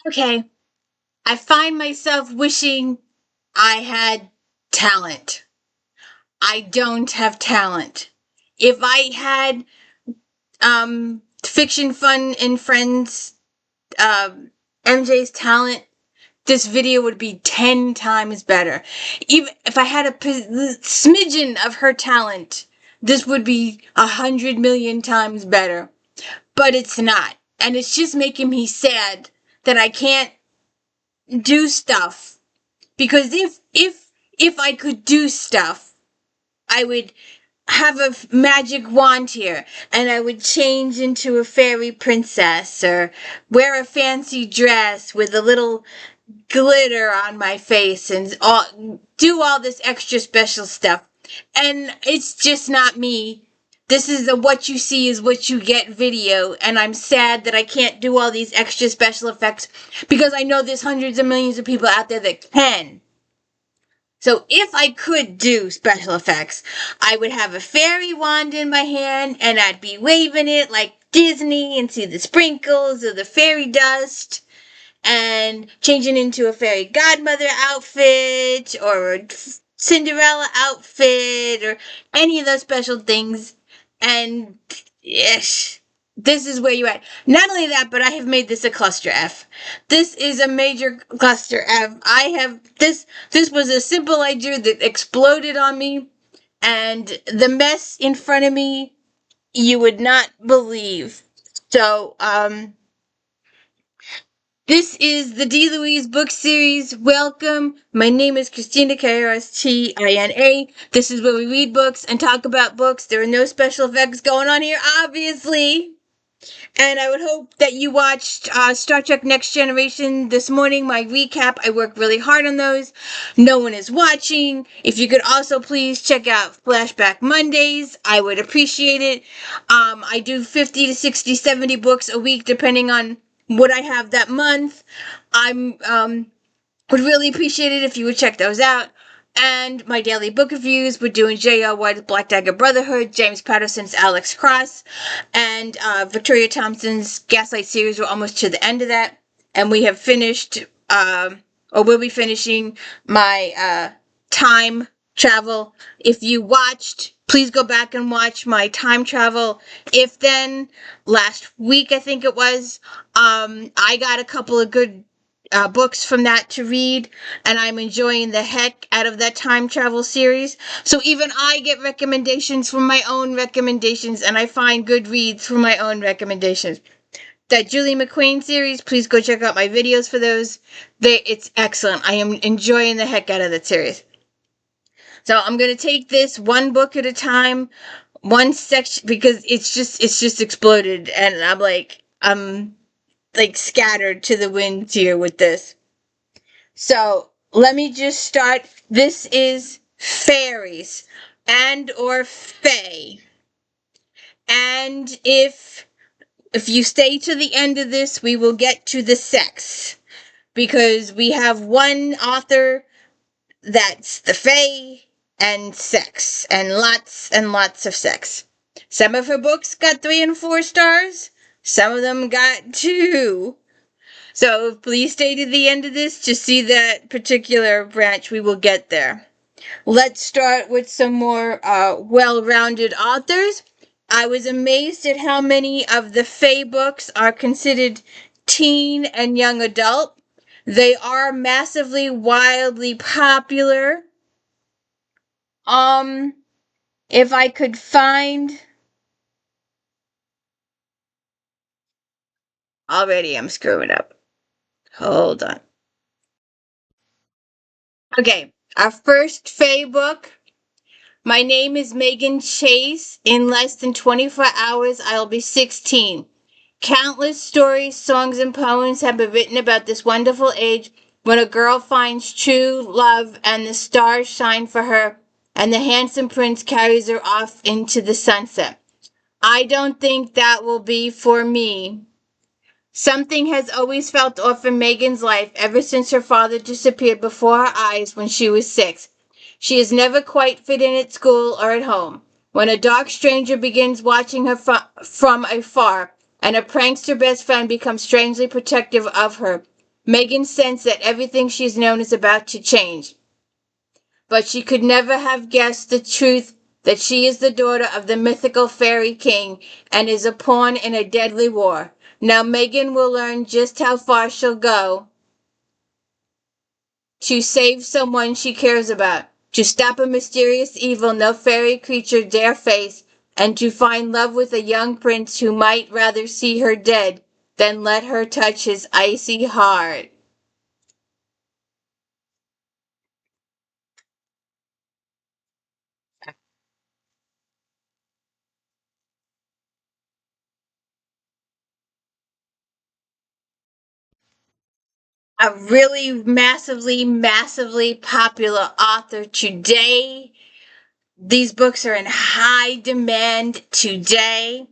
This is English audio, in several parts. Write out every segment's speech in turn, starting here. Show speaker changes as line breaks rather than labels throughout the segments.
Okay, I find myself wishing I had talent. I don't have talent. If I had Fiction Fun and Friends MJ's talent, this video would be 10 times better. Even if I had a smidgen of her talent, this would be 100 million times better. But it's not. And it's just making me sad that I can't do stuff. Because if I could do stuff, I would have a magic wand here and I would change into a fairy princess or wear a fancy dress with a little glitter on my face and do all this extra special stuff. And it's just not me. This is the what you see is what you get video, and I'm sad that I can't do all these extra special effects because I know there's hundreds of millions of people out there that can. So if I could do special effects, I would have a fairy wand in my hand and I'd be waving it like Disney and see the sprinkles or the fairy dust and changing into a fairy godmother outfit or a Cinderella outfit or any of those special things. And yes, this is where you're at. Not only that, but I have made this a cluster F. This is a major cluster F. I have this was a simple idea that exploded on me, and the mess in front of me you would not believe. So, this is the D. Louise book series. Welcome. My name is Christina, K-R-S-T-I-N-A. This is where we read books and talk about books. There are no special effects going on here, obviously. And I would hope that you watched Star Trek Next Generation this morning, my recap. I worked really hard on those. No one is watching. If you could also please check out Flashback Mondays, I would appreciate it. I do 50 to 60, 70 books a week, depending on what I have that month. Would really appreciate it if you would check those out. And my daily book reviews, we're doing J.R. White's Black Dagger Brotherhood, James Patterson's Alex Cross, and Victoria Thompson's Gaslight series. We're almost to the end of that. And we have finished, or will be finishing, my time travel. If you watched, please go back and watch my time travel. If then, last week I think it was, I got a couple of good books from that to read, and I'm enjoying the heck out of that time travel series. So even I get recommendations from my own recommendations, and I find good reads from my own recommendations. That Julie McQueen series, please go check out my videos for those. It's excellent. I am enjoying the heck out of that series. So I'm going to take this one book at a time, one section, because it's just exploded, and I'm like scattered to the winds here with this. So let me just start. This is fairies and or fae. And if you stay to the end of this, we will get to the sex. Because we have one author that's the fae and sex. And lots of sex. Some of her books got 3 and 4 stars. Some of them got 2. So please stay to the end of this to see that particular branch. We will get there. Let's start with some more well-rounded authors. I was amazed at how many of the fae books are considered teen and young adult. They are massively, wildly popular. If I could find... Already I'm screwing up. Hold on. Okay, our first fae book. My name is Megan Chase. In less than 24 hours, I'll be 16. Countless stories, songs, and poems have been written about this wonderful age when a girl finds true love and the stars shine for her and the handsome prince carries her off into the sunset. I don't think that will be for me. Something has always felt off in Megan's life ever since her father disappeared before her eyes when she was 6. She has never quite fit in at school or at home. When a dark stranger begins watching her from afar, and a prankster best friend becomes strangely protective of her, Megan sensed that everything she's known is about to change. But she could never have guessed the truth that she is the daughter of the mythical fairy king and is a pawn in a deadly war. Now Megan will learn just how far she'll go to save someone she cares about, to stop a mysterious evil no fairy creature dare face, and to find love with a young prince who might rather see her dead than let her touch his icy heart. A really massively popular author today. These books are in high demand today.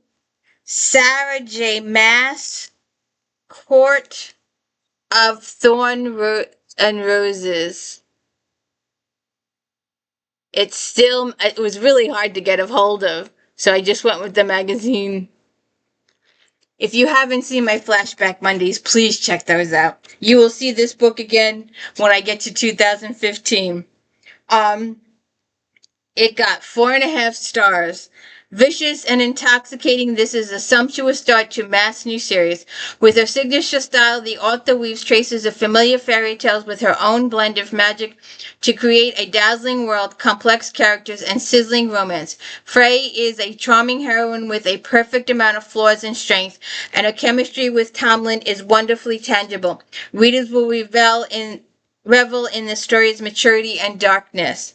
Sarah J. Maas, Court of and Roses. It was really hard to get a hold of, so I just went with the magazine. If you haven't seen my Flashback Mondays, please check those out. You will see this book again when I get to 2015. It got 4.5 stars. Vicious and intoxicating, this is a sumptuous start to MAAS' new series. With her signature style, the author weaves traces of familiar fairy tales with her own blend of magic to create a dazzling world, complex characters, and sizzling romance. Frey is a charming heroine with a perfect amount of flaws and strength, and her chemistry with Tomlin is wonderfully tangible. Readers will revel in the story's maturity and darkness.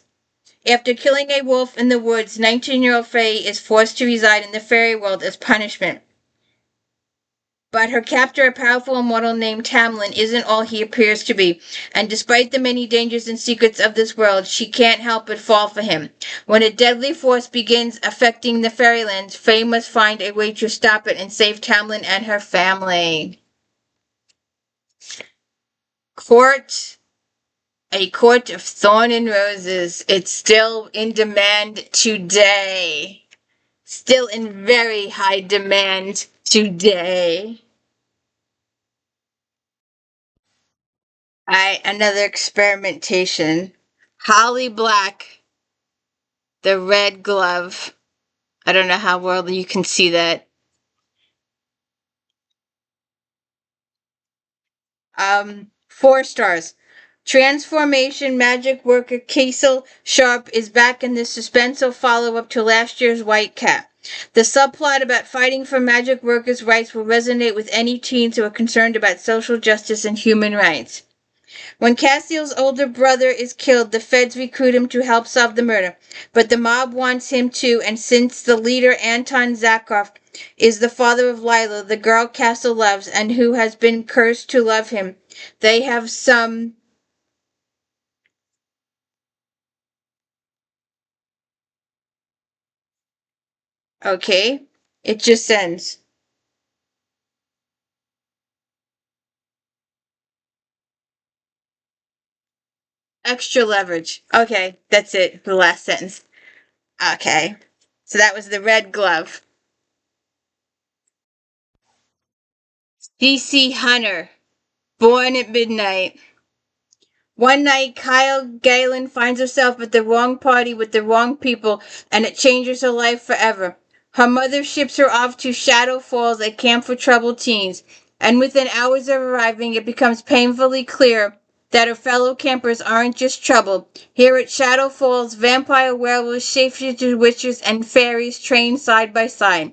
After killing a wolf in the woods, 19-year-old Frey is forced to reside in the fairy world as punishment. But her captor, a powerful immortal named Tamlin, isn't all he appears to be, and despite the many dangers and secrets of this world, she can't help but fall for him. When a deadly force begins affecting the fairylands, Frey must find a way to stop it and save Tamlin and her family. A Court of Thorn and Roses. It's still in demand today. Still in very high demand today. Another experimentation. Holly Black, The Red Glove. I don't know how well you can see that. 4 stars. Transformation magic worker Cecil Sharp is back in this suspenseful follow-up to last year's White Cat. The subplot about fighting for magic workers' rights will resonate with any teens who are concerned about social justice and human rights. When Cassiel's older brother is killed, the feds recruit him to help solve the murder, but the mob wants him too, and since the leader Anton Zakharov is the father of Lila, the girl Cassiel loves, and who has been cursed to love him, they have some okay. It just ends. Extra leverage. Okay, that's it. The last sentence. Okay. So that was the red glove. DC Hunter. Born at midnight. One night, Kyle Galen finds herself at the wrong party with the wrong people, and it changes her life forever. Her mother ships her off to Shadow Falls, a camp for troubled teens, and within hours of arriving, it becomes painfully clear that her fellow campers aren't just troubled. Here at Shadow Falls, vampire werewolves, shapeshifters, witches, and fairies train side by side,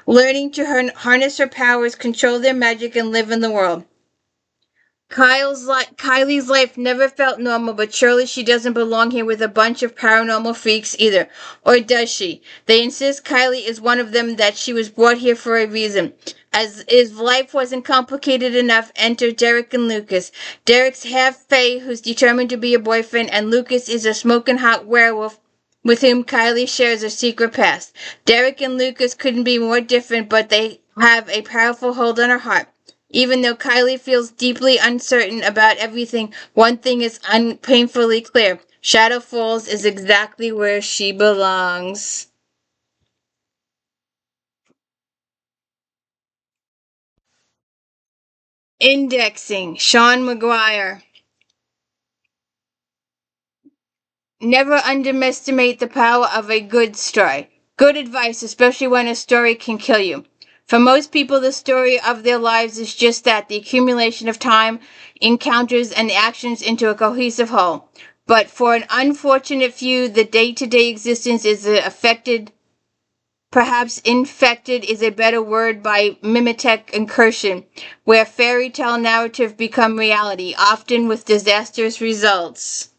learning to harness her powers, control their magic, and live in the world. Kylie's life never felt normal, but surely she doesn't belong here with a bunch of paranormal freaks either. Or does she? They insist Kylie is one of them, that she was brought here for a reason. As if life wasn't complicated enough, enter Derek and Lucas. Derek's half fae who's determined to be a boyfriend, and Lucas is a smoking hot werewolf with whom Kylie shares a secret past. Derek and Lucas couldn't be more different, but they have a powerful hold on her heart. Even though Kylie feels deeply uncertain about everything, one thing is painfully clear. Shadow Falls is exactly where she belongs. Indexing, Sean McGuire. Never underestimate the power of a good story. Good advice, especially when a story can kill you. For most people, the story of their lives is just that, the accumulation of time, encounters, and actions into a cohesive whole. But for an unfortunate few, the day-to-day existence is affected, perhaps infected is a better word, by mimetic incursion, where fairy tale narrative become reality, often with disastrous results.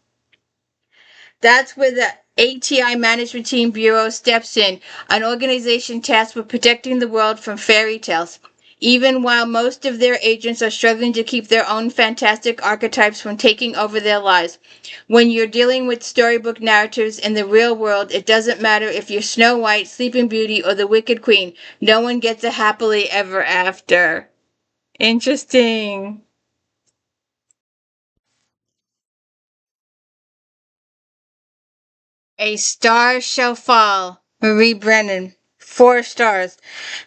That's where the ATI Management Team Bureau steps in, an organization tasked with protecting the world from fairy tales. Even while most of their agents are struggling to keep their own fantastic archetypes from taking over their lives. When you're dealing with storybook narratives in the real world, it doesn't matter if you're Snow White, Sleeping Beauty, or the Wicked Queen. No one gets a happily ever after. Interesting. A Star Shall Fall, Marie Brennan. 4 stars.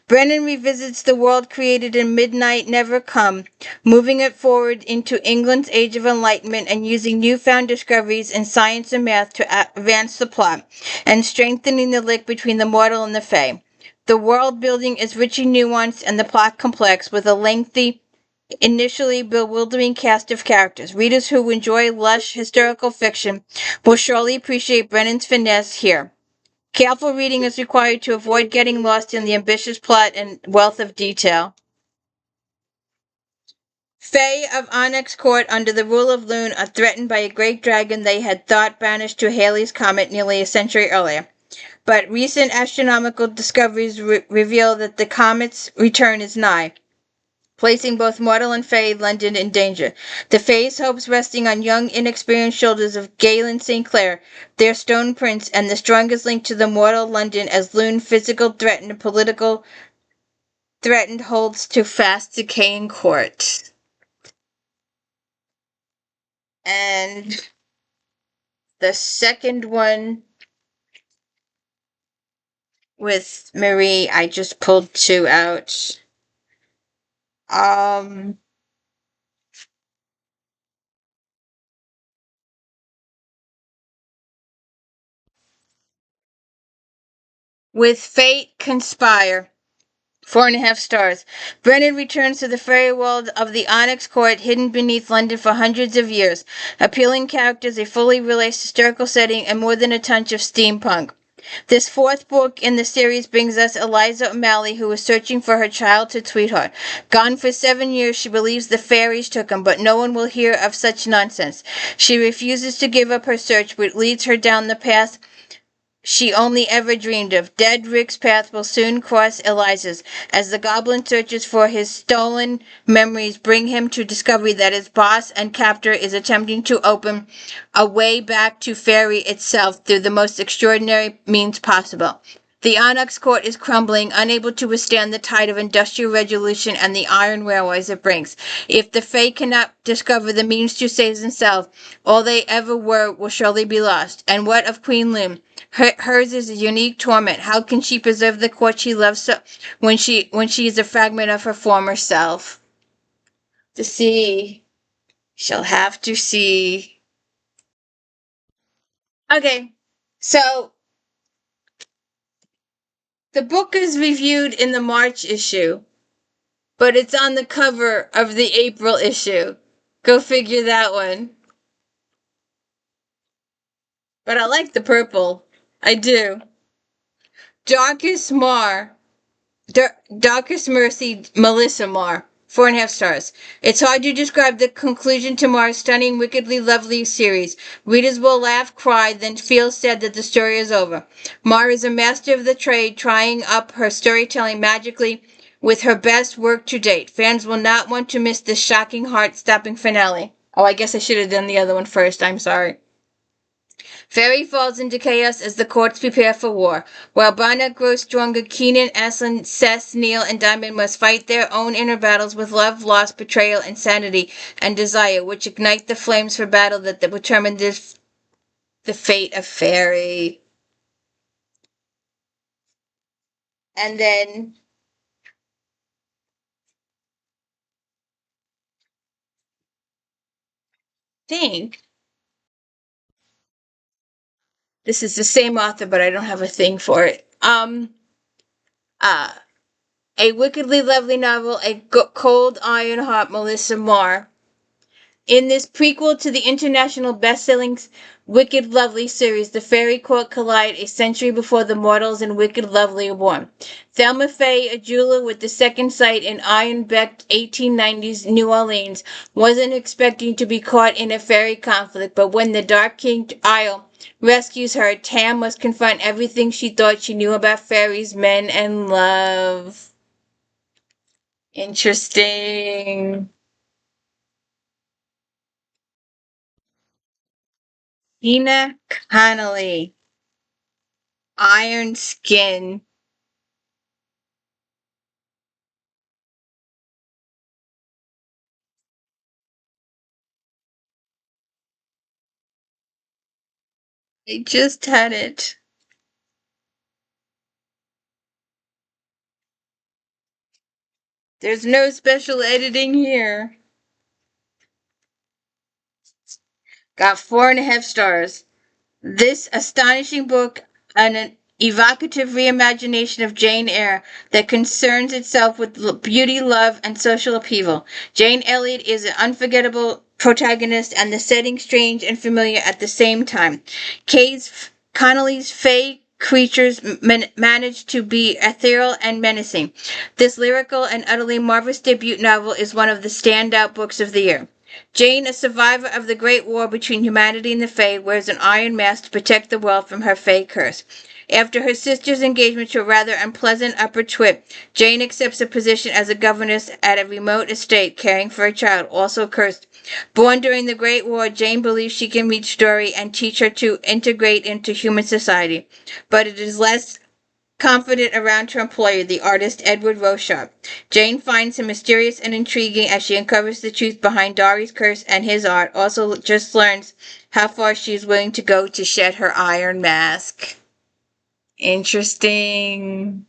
Brennan revisits the world created in Midnight Never Come, moving it forward into England's Age of Enlightenment and using newfound discoveries in science and math to advance the plot, and strengthening the link between the mortal and the fae. The world building is richly nuanced and the plot complex, with a lengthy, initially bewildering cast of characters. Readers who enjoy lush historical fiction will surely appreciate Brennan's finesse here. Careful reading is required to avoid getting lost in the ambitious plot and wealth of detail. Fae of Onyx Court, under the rule of Lune, are threatened by a great dragon they had thought banished to Halley's Comet nearly a century earlier. But recent astronomical discoveries reveal that the comet's return is nigh, placing both mortal and Fae London in danger. The Fae's hopes resting on young, inexperienced shoulders of Galen St. Clair, their stone prince, and the strongest link to the mortal London, as Lune physical threatened and political threatened holds to fast decaying court. And the second one with Marie, I just pulled 2 out. Um, with Fate Conspire. 4.5 stars. Brennan returns to the fairy world of the Onyx Court, hidden beneath London for hundreds of years. Appealing characters, a fully realized historical setting, and more than a touch of steampunk. This 4th book in the series brings us Eliza O'Malley, who is searching for her childhood sweetheart. Gone for 7 years, she believes the fairies took him, but no one will hear of such nonsense. She refuses to give up her search, which leads her down the path she only ever dreamed of. Dead Rick's path will soon cross Eliza's, as the goblin searches for his stolen memories, bring him to discovery that his boss and captor is attempting to open a way back to fairy itself through the most extraordinary means possible. The Onyx Court is crumbling, unable to withstand the tide of industrial revolution and the iron railways it brings. If the Fae cannot discover the means to save themselves, all they ever were will surely be lost. And what of Queen Lune? Hers is a unique torment. How can she preserve the court she loves so when she is a fragment of her former self? To see, she'll have to see. Okay, so the book is reviewed in the March issue, but it's on the cover of the April issue. Go figure that one. But I like the purple. I do. Darkest Mar. Darkest Mercy, Melissa Marr. 4.5 stars. It's hard to describe the conclusion to Marr's stunning, wickedly lovely series. Readers will laugh, cry, then feel sad that the story is over. Marr is a master of the trade, trying up her storytelling magically with her best work to date. Fans will not want to miss this shocking, heart-stopping finale. Oh, I guess I should have done the other one first. I'm sorry. Fairy falls into chaos as the courts prepare for war. While Barnett grows stronger, Keenan, Aslan, Seth, Neil, and Diamond must fight their own inner battles with love, loss, betrayal, insanity, and desire, which ignite the flames for battle that determine the fate of Fairy. And then think this is the same author, but I don't have a thing for it. Uh, a wickedly lovely novel, cold iron heart, Melissa Marr. In this prequel to the international best-selling Wicked Lovely series, the fairy court collide a century before the mortals in Wicked Lovely are born. Thelma Faye, a jeweler with the second sight in iron-backed 1890s New Orleans, wasn't expecting to be caught in a fairy conflict, but when the Dark King Isle rescues her, Tam must confront everything she thought she knew about fairies, men, and love. Interesting. Tina Connolly, Iron Skin. I just had it. There's no special editing here. Got 4.5 stars. This astonishing book, an evocative reimagination of Jane Eyre that concerns itself with beauty, love, and social upheaval. Jane Elliott is an unforgettable protagonist, and the setting strange and familiar at the same time. Connolly's fey creatures manage to be ethereal and menacing. This lyrical and utterly marvelous debut novel is one of the standout books of the year. Jane, a survivor of the Great War between humanity and the Fae, wears an iron mask to protect the world from her Fae curse. After her sister's engagement to a rather unpleasant upper twit, Jane accepts a position as a governess at a remote estate, caring for a child, also cursed. Born during the Great War, Jane believes she can reach Dory and teach her to integrate into human society, but it is less confident around her employer, the artist Edward Rochart. Jane finds him mysterious and intriguing as she uncovers the truth behind Dory's curse and his art. Also, just learns how far she is willing to go to shed her iron mask. Interesting.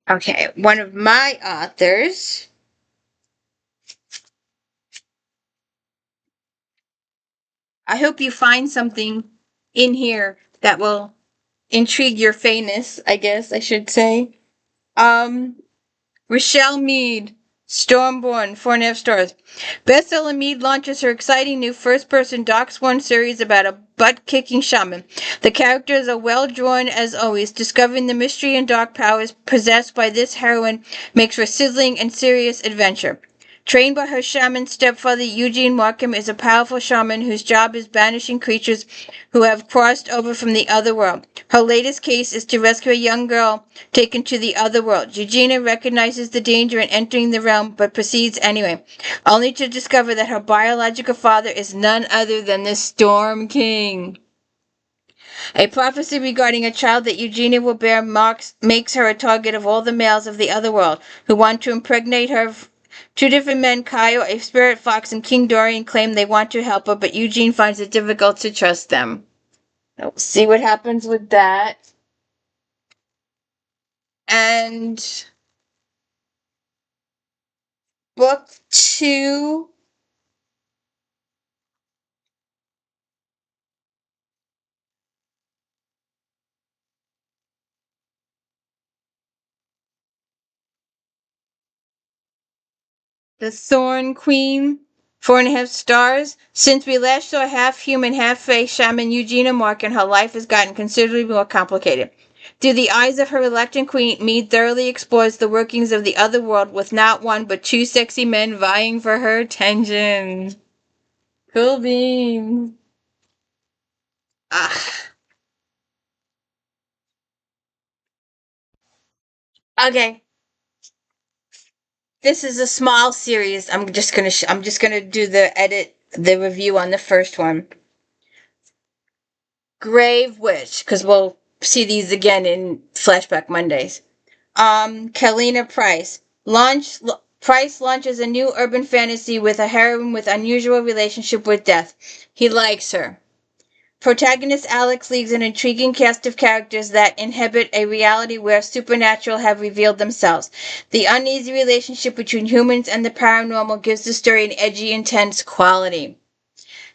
Okay, one of my authors. I hope you find something in here that will intrigue your fayness, I guess I should say. Richelle Mead, Stormborn, 4.5 stars. Bestseller Mead launches her exciting new first-person Darksworn series about a butt-kicking shaman. The characters are well drawn as always. Discovering the mystery and dark powers possessed by this heroine makes for sizzling and serious adventure. Trained by her shaman stepfather, Eugene Markham is a powerful shaman whose job is banishing creatures who have crossed over from the other world. Her latest case is to rescue a young girl taken to the other world. Eugenia recognizes the danger in entering the realm, but proceeds anyway, only to discover that her biological father is none other than the Storm King. A prophecy regarding a child that Eugenia will bear makes her a target of all the males of the other world who want to impregnate her. Two different men, Kaio, a spirit fox, and King Dorian, claim they want to help her, but Eugene finds it difficult to trust them. We'll see what happens with that. And book 2. The Thorn Queen, 4.5 stars. Since we last saw half human, half fae shaman Eugenia Markham, her life has gotten considerably more complicated. Through the eyes of her reluctant queen, Mead thoroughly explores the workings of the other world with not one but 2 sexy men vying for her attention. Cool beans. Ah. Okay. This is a small series. I'm just gonna do the review on the first one. Grave Witch, because we'll see these again in Flashback Mondays. Kalayna Price launches a new urban fantasy with a heroine with unusual relationship with death. He likes her. Protagonist Alex leads an intriguing cast of characters that inhabit a reality where supernatural have revealed themselves. The uneasy relationship between humans and the paranormal gives the story an edgy, intense quality.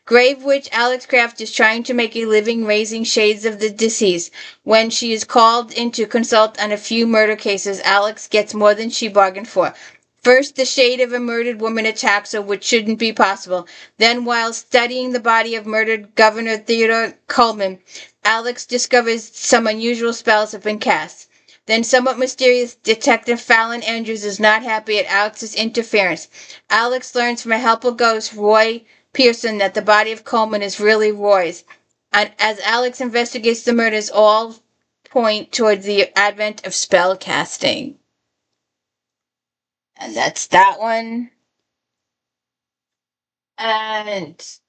Grave witch Alex Kraft is trying to make a living raising shades of the deceased. When she is called in to consult on a few murder cases, Alex gets more than she bargained for. First, the shade of a murdered woman attacks her, which shouldn't be possible. Then, while studying the body of murdered Governor Theodore Coleman, Alex discovers some unusual spells have been cast. Then, somewhat mysterious Detective Fallon Andrews is not happy at Alex's interference. Alex learns from a helpful ghost, Roy Pearson, that the body of Coleman is really Roy's. And as Alex investigates the murders, all point towards the advent of spell casting. And that's that one. And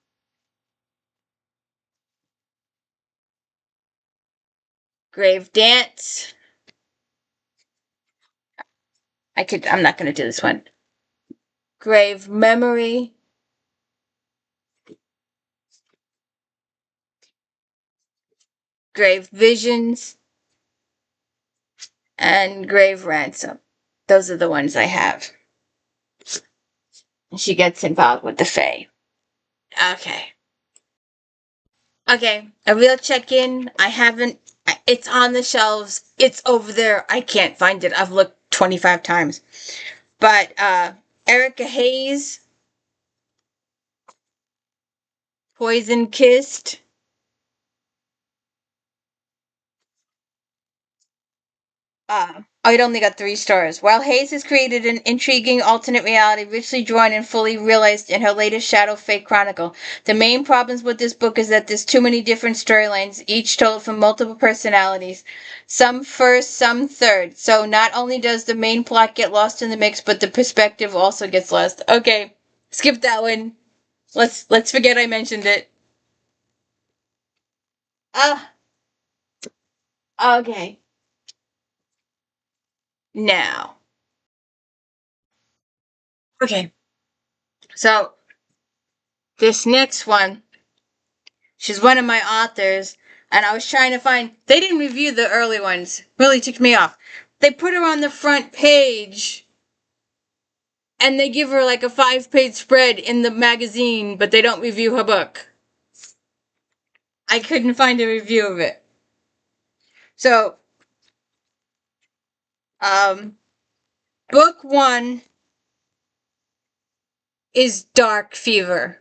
Grave Dance. I'm not gonna do this one. Grave Memory. Grave Visions. And Grave Ransom. Those are the ones I have. She gets involved with the Fae. Okay. Okay, a real check-in. I haven't. It's on the shelves. It's over there. I can't find it. I've looked 25 times. But Erica Hayes, Poison Kissed. It only got 3 stars. While Hayes has created an intriguing alternate reality richly drawn and fully realized in her latest Shadow Fate Chronicle, the main problems with this book is that there's too many different storylines, each told from multiple personalities. Some first, some third. So not only does the main plot get lost in the mix, but the perspective also gets lost. Okay, skip that one. Let's forget I mentioned it. Ah, okay. Now. Okay. So this next one, she's one of my authors, and I was trying to find. They didn't review the early ones. Really ticked me off. They put her on the front page, and they give her like a 5-page spread in the magazine, but they don't review her book. I couldn't find a review of it. So, book 1 is Dark Fever.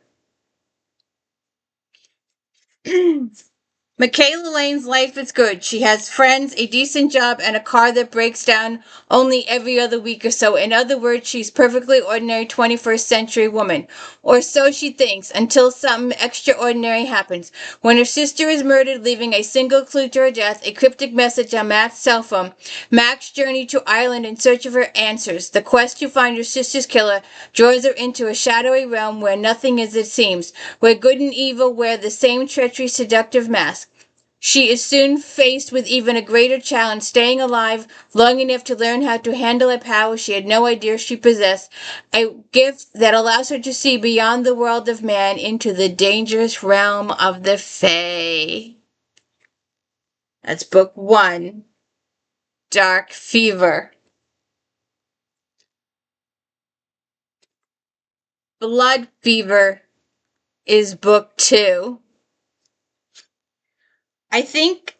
Michaela Lane's life is good. She has friends, a decent job, and a car that breaks down only every other week or so. In other words, she's perfectly ordinary 21st century woman. Or so she thinks, until something extraordinary happens. When her sister is murdered, leaving a single clue to her death, a cryptic message on Mac's cell phone, Mac's journey to Ireland in search of her answers. The quest to find her sister's killer draws her into a shadowy realm where nothing is as it seems, where good and evil wear the same treachery seductive mask. She is soon faced with even a greater challenge, staying alive long enough to learn how to handle a power she had no idea she possessed, a gift that allows her to see beyond the world of man into the dangerous realm of the Fae. That's book 1, Dark Fever. Blood Fever is book 2.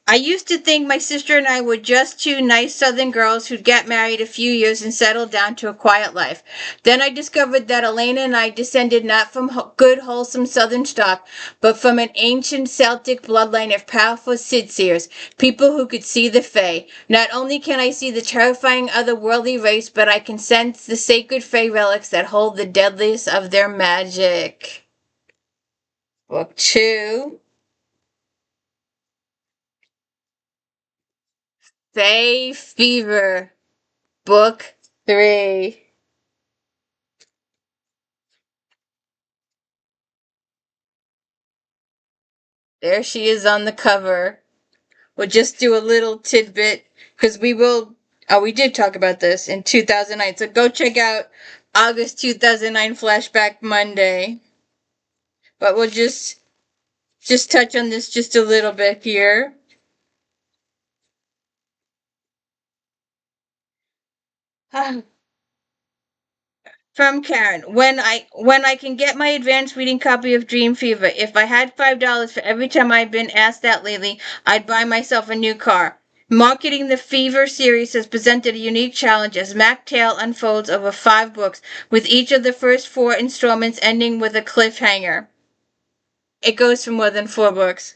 I used to think my sister and I were just two nice southern girls who'd get married a few years and settle down to a quiet life. Then I discovered that Elena and I descended not from good, wholesome southern stock, but from an ancient Celtic bloodline of powerful Sidseers, people who could see the Fae. Not only can I see the terrifying otherworldly race, but I can sense the sacred Fae relics that hold the deadliest of their magic. Book 2. Fae Fever, Book 3. There she is on the cover. We'll just do a little tidbit, because we did talk about this in 2009, so go check out August 2009 Flashback Monday. But we'll just touch on this just a little bit here. From Karen, when I can get my advanced reading copy of Dream Fever, if I had $5 for every time I've been asked that lately, I'd buy myself a new car. Marketing the Fever series has presented a unique challenge as Mac Tale unfolds over 5 books, with each of the first 4 installments ending with a cliffhanger. It goes for more than 4 books.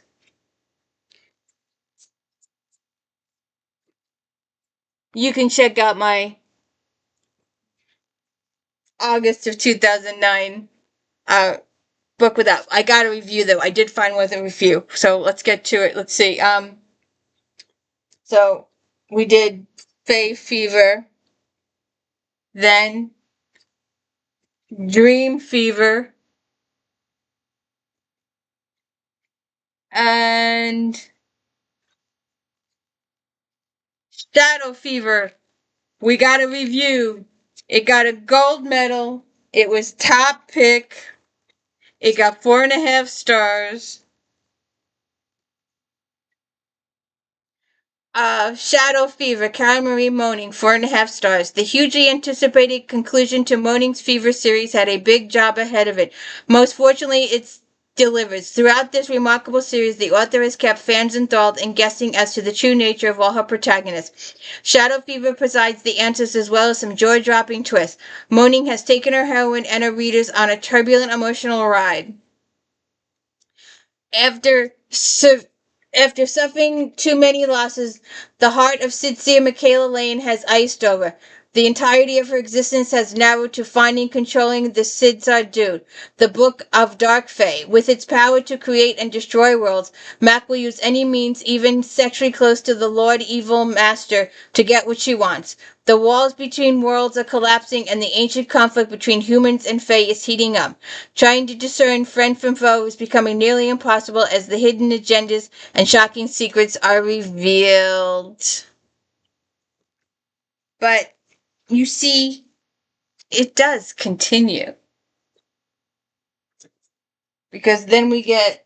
You can check out my August of 2009 book with that. I got a review though. I did find one with a review. So let's get to it. Let's see. So we did FAE Fever, then Dream Fever, and Shadow Fever. We got a review. It got a gold medal. It was top pick. It got 4.5 stars. Shadow Fever, Karen Marie Moning, 4.5 stars. The hugely anticipated conclusion to Moning's Fever series had a big job ahead of it. Most fortunately, it's delivers. Throughout this remarkable series, the author has kept fans enthralled and guessing as to the true nature of all her protagonists. Shadow Fever provides the answers as well as some jaw-dropping twists. Moning has taken her heroine and her readers on a turbulent emotional ride. After suffering too many losses, the heart of Sidsia Michaela Lane has iced over. The entirety of her existence has narrowed to finding controlling the Sidsar Dude, the Book of Dark Fae. With its power to create and destroy worlds, Mac will use any means, even sexually close to the Lord Evil Master, to get what she wants. The walls between worlds are collapsing and the ancient conflict between humans and Fae is heating up. Trying to discern friend from foe is becoming nearly impossible as the hidden agendas and shocking secrets are revealed. But you see, it does continue. Because then we get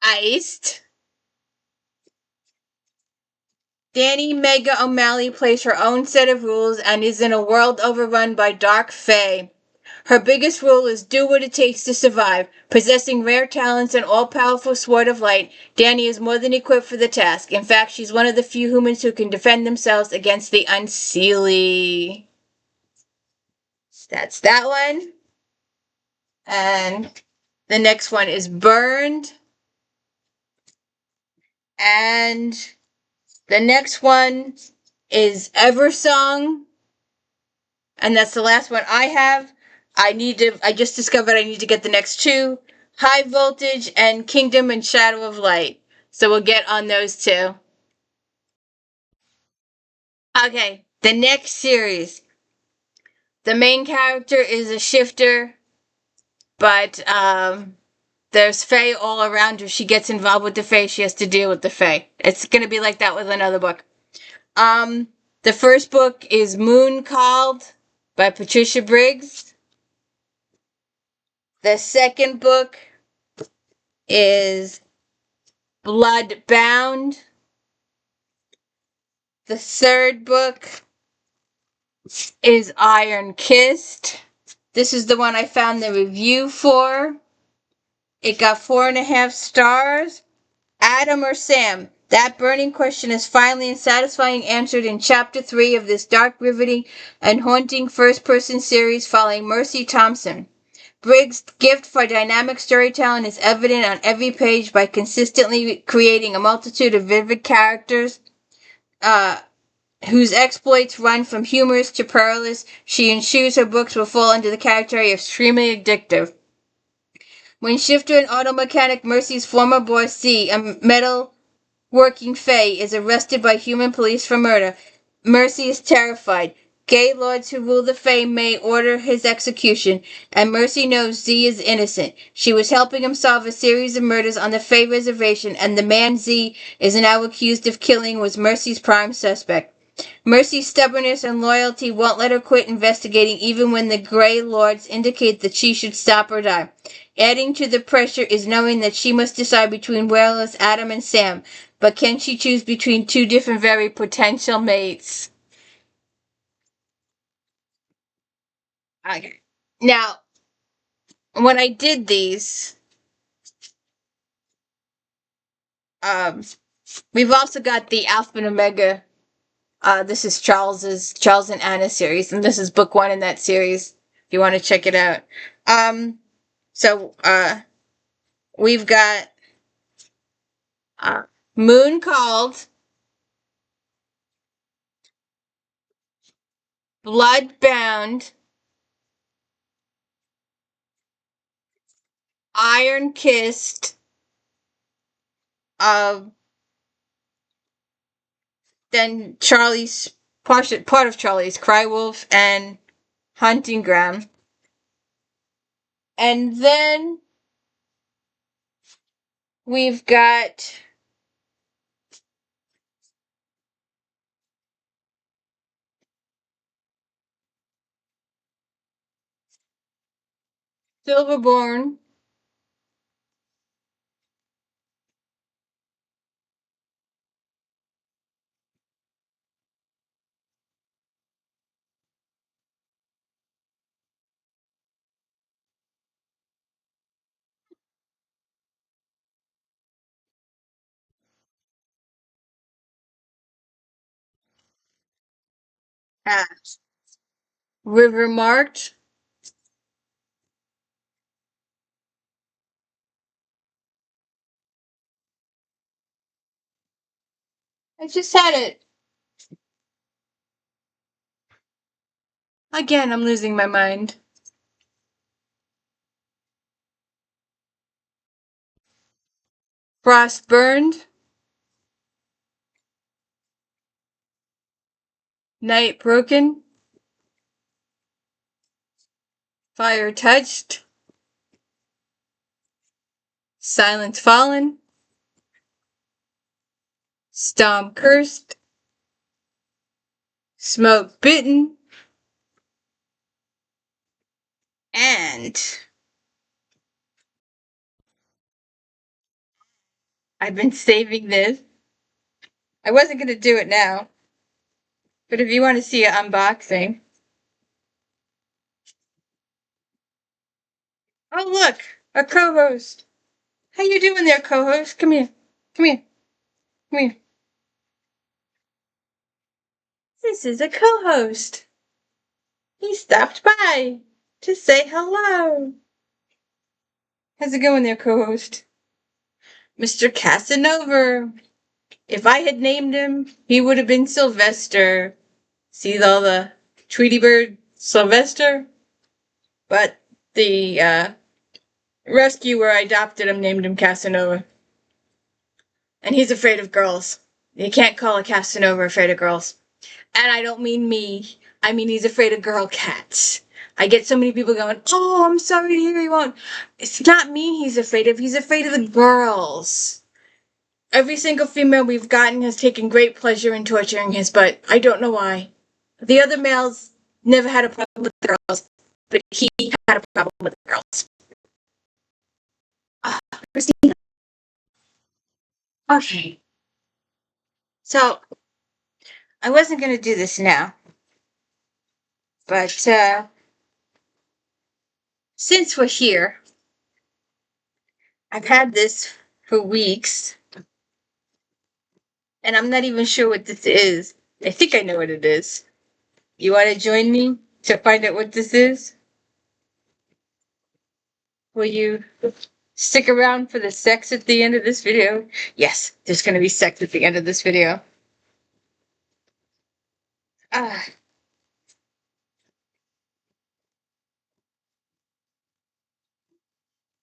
iced. Danny Mega O'Malley plays her own set of rules and is in a world overrun by dark fae. Her biggest rule is do what it takes to survive. Possessing rare talents and all-powerful Sword of Light, Danny is more than equipped for the task. In fact, she's one of the few humans who can defend themselves against the Unseelie. That's that one. And the next one is Burned. And the next one is Eversong. And that's the last one I have. I just discovered I need to get the next 2. High Voltage and Kingdom and Shadow of Light. So we'll get on those 2. Okay, the next series. The main character is a shifter, but there's Fae all around her. She gets involved with the Fae. She has to deal with the Fae. It's going to be like that with another book. The first book is Moon Called by Patricia Briggs. The second book is Blood Bound. The third book is Iron Kissed. This is the one I found the review for. It got 4.5 stars. Adam or Sam? That burning question is finally and satisfyingly answered in Chapter 3 of this dark, riveting, and haunting first-person series following Mercy Thompson. Briggs' gift for dynamic storytelling is evident on every page by consistently creating a multitude of vivid characters whose exploits run from humorous to perilous. She ensures her books will fall under the category of extremely addictive. When shifter and auto mechanic Mercy's former boss Z, a metal-working Fae, is arrested by human police for murder, Mercy is terrified. Gay lords who rule the Fae may order his execution, and Mercy knows Z is innocent. She was helping him solve a series of murders on the Fae reservation, and the man Z is now accused of killing was Mercy's prime suspect. Mercy's stubbornness and loyalty won't let her quit investigating even when the Grey Lords indicate that she should stop or die. Adding to the pressure is knowing that she must decide between Wereless, Adam, and Sam, but can she choose between two different very potential mates? Okay. Now, when I did these, we've also got the Alpha and Omega. This is Charles and Anna series, and this is book 1 in that series. If you want to check it out. So we've got Moon Called, Bloodbound, Iron Kissed, then Charlie's part of Charlie's Crywolf and Hunting Ground. And then we've got Silverborn, River Marked, I just had it. Again, I'm losing my mind. Frost Burned, Night Broken, Fire Touched, Silence Fallen, Storm Cursed, Smoke Bitten, and I've been saving this. I wasn't going to do it now, but if you want to see an unboxing. Oh, look, a co-host. How you doing there, co-host? Come here. Come here. Come here. This is a co-host. He stopped by to say hello. How's it going there, co-host? Mr. Casanova. If I had named him, he would have been Sylvester. See all the Tweety Bird Sylvester? But the rescuer I adopted him named him Casanova. And he's afraid of girls. You can't call a Casanova afraid of girls. And I don't mean me. I mean he's afraid of girl cats. I get so many people going, oh, I'm sorry to hear he won't. It's not me he's afraid of. He's afraid of the girls. Every single female we've gotten has taken great pleasure in torturing his butt. I don't know why. The other males never had a problem with the girls, but he had a problem with the girls. Christina. Okay. So, I wasn't going to do this now, but since we're here, I've had this for weeks, and I'm not even sure what this is. I think I know what it is. You want to join me to find out what this is? Will you stick around for the sex at the end of this video? Yes, there's going to be sex at the end of this video.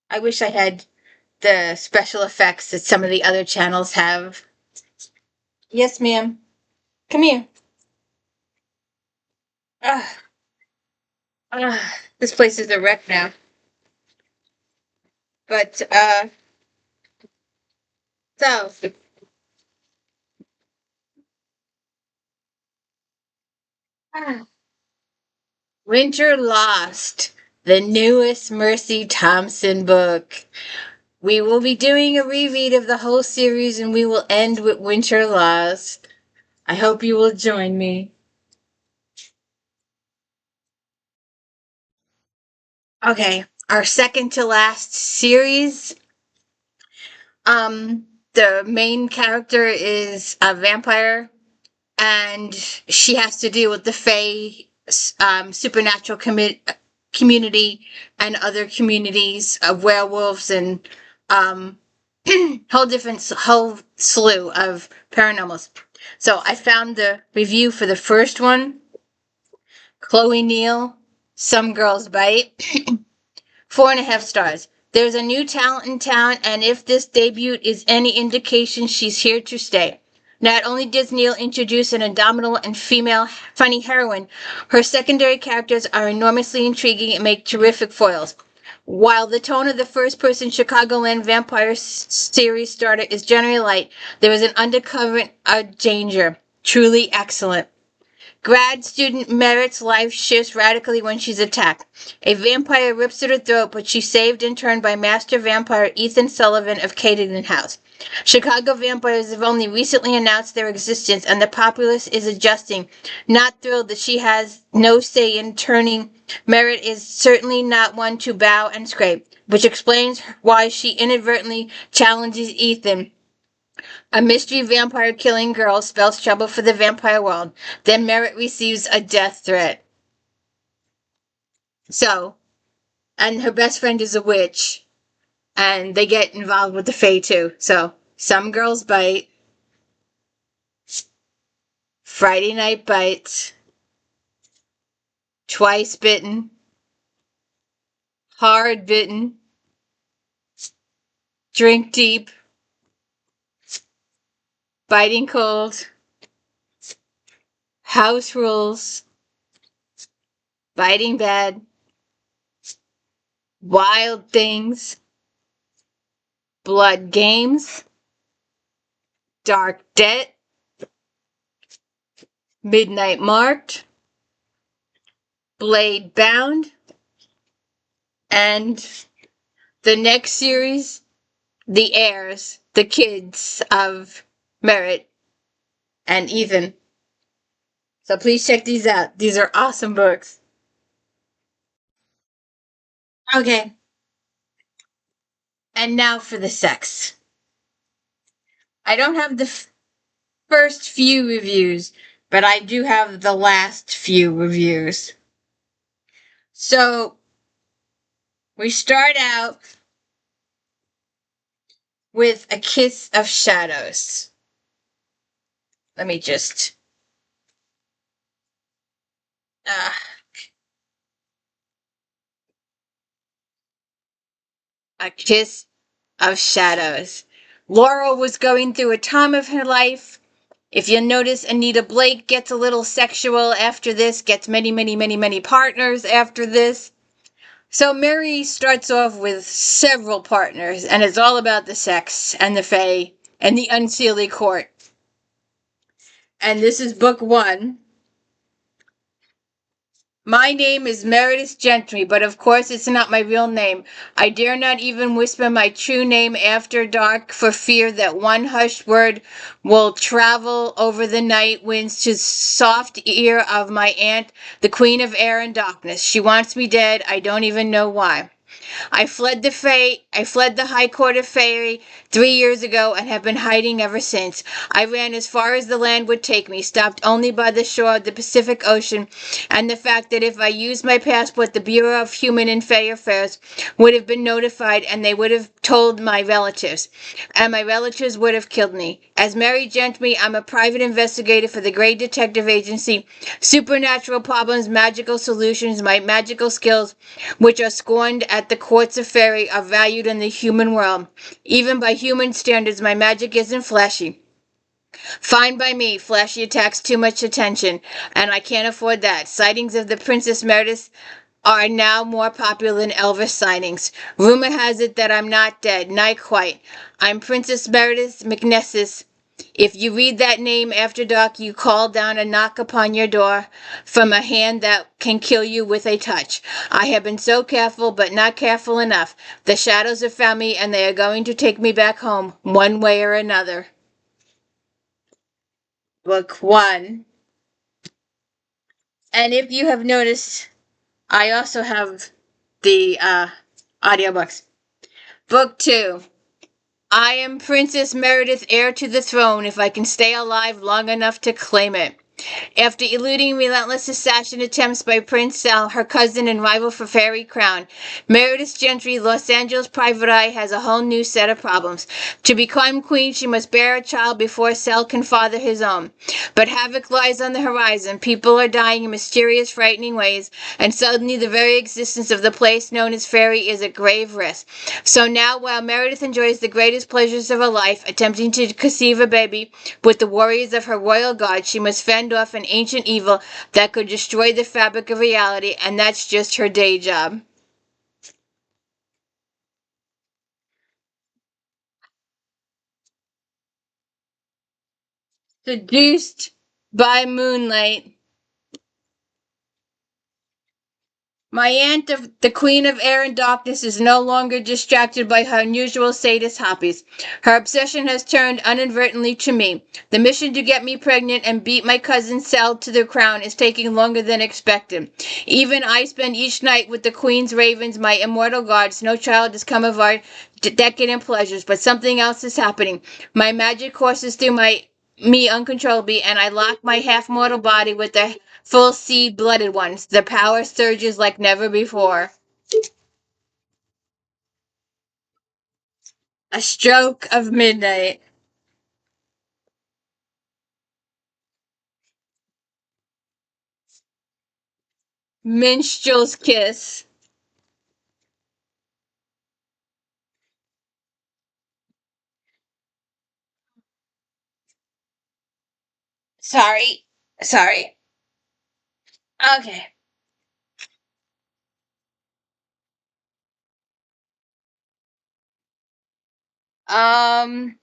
I wish I had the special effects that some of the other channels have. Yes, ma'am. Come here. This place is a wreck now. But, so. Winter Lost, the newest Mercy Thompson book. We will be doing a reread of the whole series, and we will end with Winter Lost. I hope you will join me. Okay, our second to last series. The main character is a vampire, and she has to deal with the FAE supernatural community and other communities of werewolves and whole slew of paranormals. So I found the review for the first one. Chloe Neal, Some Girls Bite. 4.5 stars. There's a new talent in town, and if this debut is any indication, she's here to stay. Not only does Neil introduce an indomitable and female funny heroine, her secondary characters are enormously intriguing and make terrific foils. While the tone of the first-person Chicagoland vampire series starter is generally light, there is an undercurrent of danger. Truly excellent. Grad student Merritt's life shifts radically when she's attacked. A vampire rips at her throat, but she's saved in turn by master vampire Ethan Sullivan of Cadogan House. Chicago vampires have only recently announced their existence, and the populace is adjusting, not thrilled that she has no say in turning. Merritt is certainly not one to bow and scrape, which explains why she inadvertently challenges Ethan. A mystery vampire killing girl spells trouble for the vampire world. Then Merritt receives a death threat. So, and her best friend is a witch. And they get involved with the Fae too. So, Some Girls Bite. Friday Night Bites. Twice Bitten. Hard Bitten. Drink Deep. Biting Cold. House Rules. Biting Bad. Wild Things. Blood Games. Dark Debt. Midnight Marked. Blade Bound. And the next series, The Heirs, the kids of Merritt and Ethan. So please check these out. These are awesome books. Okay. And now for the sex. I don't have the first few reviews, but I do have the last few reviews. So, we start out with A Kiss of Shadows. Let me just... A Kiss of Shadows. Laurel was going through a time of her life. If you notice, Anita Blake gets a little sexual after this, gets many partners after this. So Mary starts off with several partners, and it's all about the sex and the fae and the unseelie court. And this is book 1. My name is Meredith Gentry, but of course it's not my real name. I dare not even whisper my true name after dark for fear that one hushed word will travel over the night winds to soft ear of my aunt, the queen of air and darkness. She wants me dead. I don't even know why. I fled the High Court of Faerie 3 years ago and have been hiding ever since. I ran as far as the land would take me, stopped only by the shore of the Pacific Ocean, and the fact that if I used my passport, the Bureau of Human and Fae Affairs would have been notified and they would have told my relatives. And my relatives would have killed me. As Mary Gentry, I'm a private investigator for the Great Detective Agency. Supernatural problems, magical solutions, my magical skills, which are scorned at the courts of fairy, are valued in the human world. Even by human standards, my magic isn't flashy. Fine by me, flashy attacks too much attention, and I can't afford that. Sightings of the Princess Meredith are now more popular than Elvis sightings. Rumor has it that I'm not dead, not quite. I'm Princess Meredith McNessis, If you read that name after dark, you call down a knock upon your door from a hand that can kill you with a touch. I have been so careful, but not careful enough. The shadows have found me, and they are going to take me back home, one way or another. Book 1. And if you have noticed, I also have the audiobooks. Book 2. I am Princess Meredith, heir to the throne, if I can stay alive long enough to claim it. After eluding relentless assassin attempts by Prince Sal, her cousin and rival for Fairy Crown, Meredith Gentry, Los Angeles private eye, has a whole new set of problems. To become queen, she must bear a child before Sal can father his own. But havoc lies on the horizon. People are dying in mysterious, frightening ways, and suddenly the very existence of the place known as Fairy is at grave risk. So now, while Meredith enjoys the greatest pleasures of her life, attempting to conceive a baby with the warriors of her royal guard, she must fend off an ancient evil that could destroy the fabric of reality, and that's just her day job. Seduced by Moonlight. My aunt, the Queen of Air and Darkness, is no longer distracted by her unusual sadist hobbies. Her obsession has turned inadvertently to me. The mission to get me pregnant and beat my cousin Sal to the crown is taking longer than expected. Even I spend each night with the Queen's ravens, my immortal guards. No child has come of our decadent pleasures, but something else is happening. My magic courses through me uncontrollably, and I lock my half-mortal body with the full sea-blooded ones. The power surges like never before. A stroke of midnight. Minstrel's kiss. Sorry. Sorry. Okay. Um,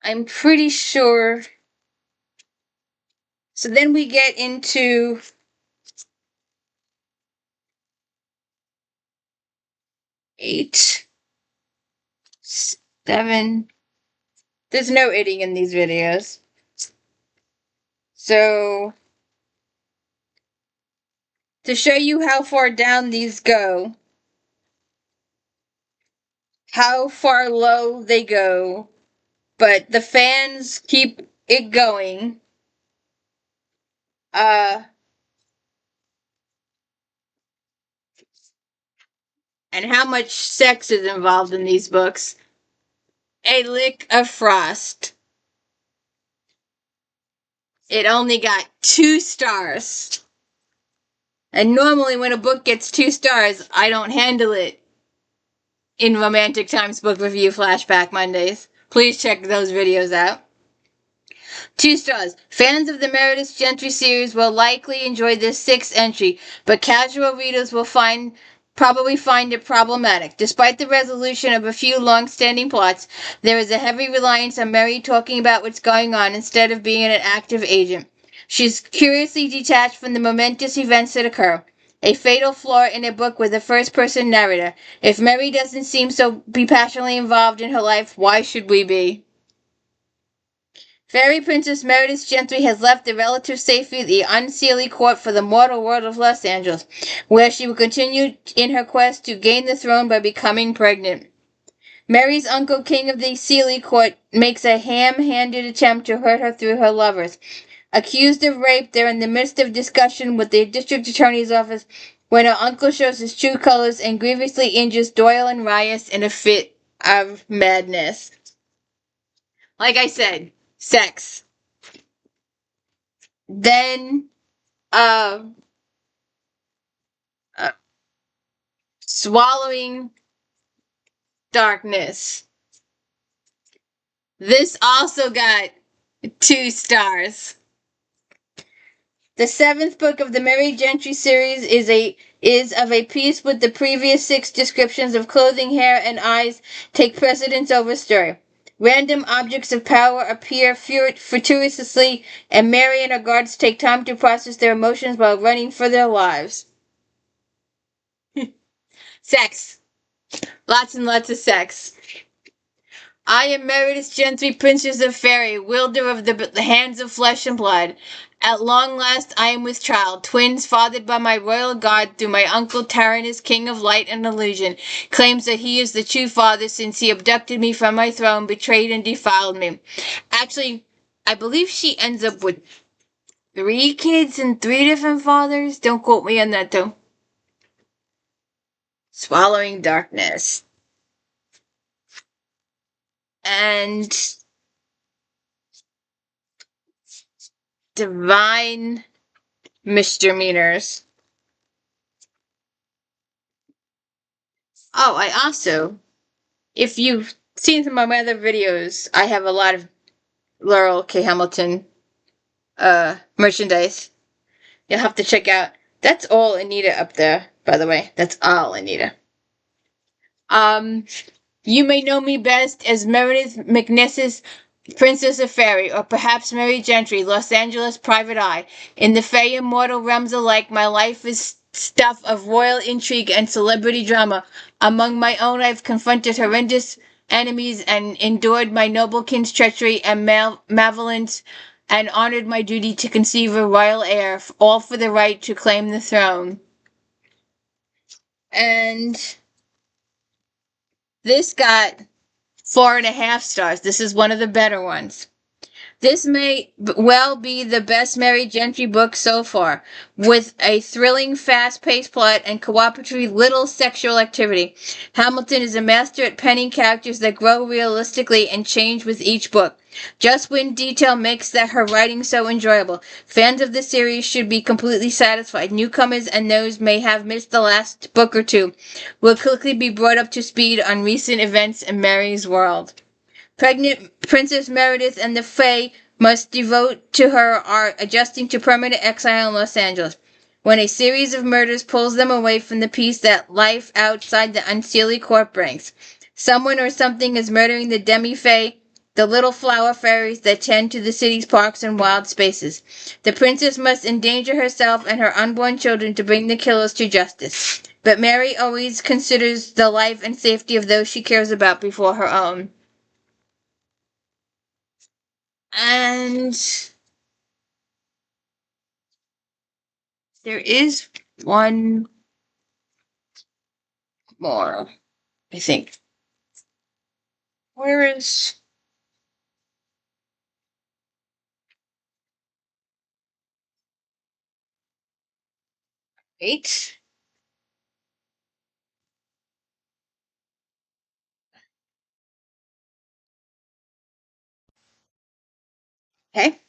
I'm pretty sure. So then we get into 8, 7. There's no editing in these videos. So, to show you how far down these go, how far low they go, but the fans keep it going. And how much sex is involved in these books. A Lick of Frost. It only got 2 stars. And normally when a book gets 2 stars, I don't handle it in Romantic Times Book Review Flashback Mondays. Please check those videos out. 2 stars. Fans of the Meredith Gentry series will likely enjoy this 6th entry, but casual readers will probably find it problematic. Despite the resolution of a few long-standing plots, there is a heavy reliance on Mary talking about what's going on instead of being an active agent. She's curiously detached from the momentous events that occur. A fatal flaw in a book with a first-person narrator. If Mary doesn't seem so be passionately involved in her life, why should we be? Fairy Princess Meredith Gentry has left the relative safety of the unseelie court for the mortal world of Los Angeles, where she will continue in her quest to gain the throne by becoming pregnant. Mary's uncle, king of the Sealy court, makes a ham-handed attempt to hurt her through her lovers. Accused of rape, they're in the midst of discussion with the district attorney's office when her uncle shows his true colors and grievously injures Doyle and Rias in a fit of madness. Like I said, sex. Then, uh, swallowing darkness. This also got 2 stars. The 7th book of the Mary Gentry series is of a piece with the previous 6 descriptions of clothing, hair, and eyes take precedence over story. Random objects of power appear fortuitously, and Mary and her guards take time to process their emotions while running for their lives. Sex. Lots and lots of sex. I am Meredith Gentry, Princess of Fairy, wielder of the hands of flesh and blood. At long last I am with child, twins fathered by my royal god through my uncle Tyrannus, king of light and illusion, claims that he is the true father since he abducted me from my throne, betrayed and defiled me. Actually, I believe she ends up with 3 kids and 3 different fathers. Don't quote me on that though. Swallowing darkness. And divine misdemeanors. Oh, I also, if you've seen some of my other videos, I have a lot of Laurel K. Hamilton merchandise. You'll have to check out. That's all Anita up there, by the way. That's all Anita. You may know me best as Meredith McNissus, Princess of Fairy, or perhaps Mary Gentry, Los Angeles Private Eye. In the Fae and mortal realms alike, my life is stuff of royal intrigue and celebrity drama. Among my own, I've confronted horrendous enemies and endured my noble king's treachery and malevolence, and honored my duty to conceive a royal heir, all for the right to claim the throne. And this got 4.5 stars. This is one of the better ones. This may well be the best Mary Gentry book so far, with a thrilling, fast-paced plot and cooperative little sexual activity. Hamilton is a master at penning characters that grow realistically and change with each book. Just when detail makes that her writing so enjoyable. Fans of the series should be completely satisfied. Newcomers and those may have missed the last book or two will quickly be brought up to speed on recent events in Mary's world. Pregnant Princess Meredith and the Fae must devote to her are adjusting to permanent exile in Los Angeles, when a series of murders pulls them away from the peace that life outside the unseelie court brings. Someone or something is murdering the demi-fae, the little flower fairies that tend to the city's parks and wild spaces. The princess must endanger herself and her unborn children to bring the killers to justice. But Mary always considers the life and safety of those she cares about before her own. And there is one more, I think. Where is... Wait. Okay.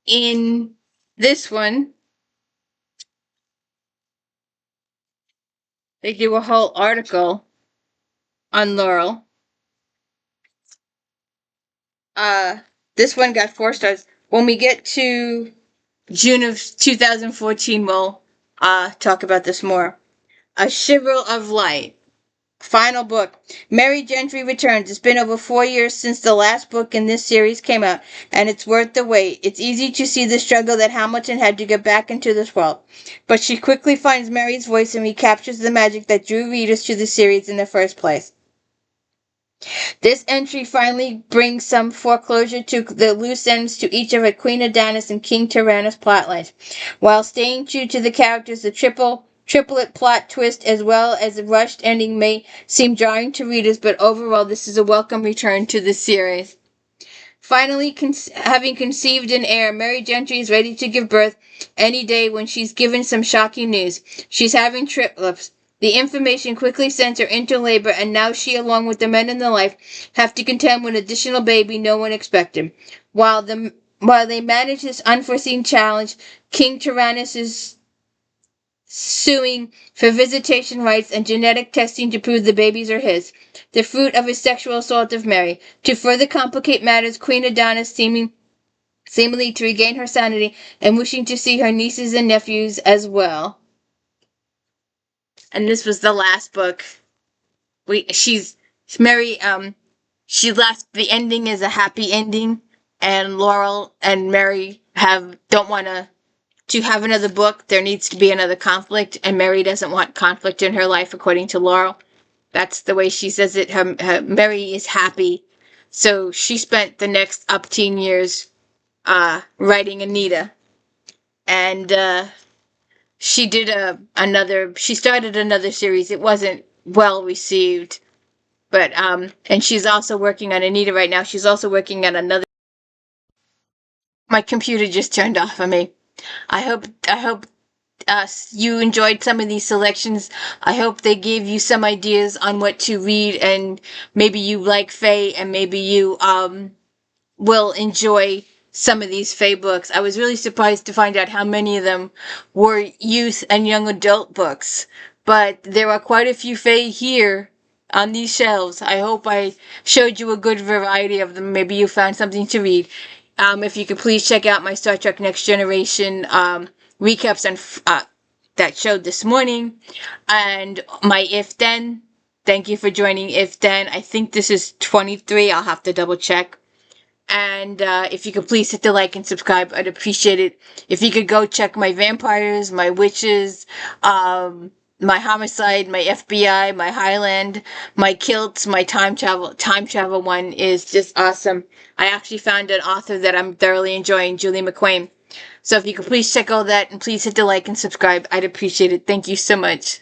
In this one, they do a whole article on Laurel. This one got 4 stars. When we get to June of 2014, we'll talk about this more. A Shiver of Light. Final book. Mary Gentry returns. It's been over 4 years since the last book in this series came out, and it's worth the wait. It's easy to see the struggle that Hamilton had to get back into this world, but she quickly finds Mary's voice and recaptures the magic that drew readers to the series in the first place. This entry finally brings some foreclosure to the loose ends to each of a Queen Adonis and King Tyrannus plotlines, while staying true to the characters. The triplet plot twist as well as a rushed ending may seem jarring to readers, but overall this is a welcome return to the series. Finally, having conceived an heir, Mary Gentry is ready to give birth any day when she's given some shocking news. She's having triplets. The information quickly sends her into labor, and now she, along with the men in the life, have to contend with an additional baby no one expected. While they manage this unforeseen challenge, King Tyrannus is suing for visitation rights and genetic testing to prove the babies are his, the fruit of his sexual assault of Mary. To further complicate matters, Queen Adonis seemingly to regain her sanity and wishing to see her nieces and nephews as well. And this was the last book. Mary she left. The ending is a happy ending, and Laurel and Mary don't want to have another book. There needs to be another conflict, and Mary doesn't want conflict in her life, according to Laurel. That's the way she says it. Mary is happy, so she spent the next upteen years writing Anita, and she started another series. It wasn't well received, but and she's also working on Anita right now. She's also working on another. My computer just turned off on me. I hope you enjoyed some of these selections. I hope they gave you some ideas on what to read, and maybe you like FAE, and maybe you will enjoy some of these FAE books. I was really surprised to find out how many of them were youth and young adult books, but there are quite a few FAE here on these shelves. I hope I showed you a good variety of them. Maybe you found something to read. If you could please check out my Star Trek Next Generation recaps and that showed this morning, and my If Then. Thank you for joining If Then. I think this is 23. I'll have to double check. And if you could please hit the like and subscribe, I'd appreciate it. If you could go check my vampires, my witches, my homicide, my FBI, my Highland, my kilts, my time travel one is just awesome. I actually found an author that I'm thoroughly enjoying, Julie McQuain. So if you could please check all that and please hit the like and subscribe, I'd appreciate it. Thank you so much.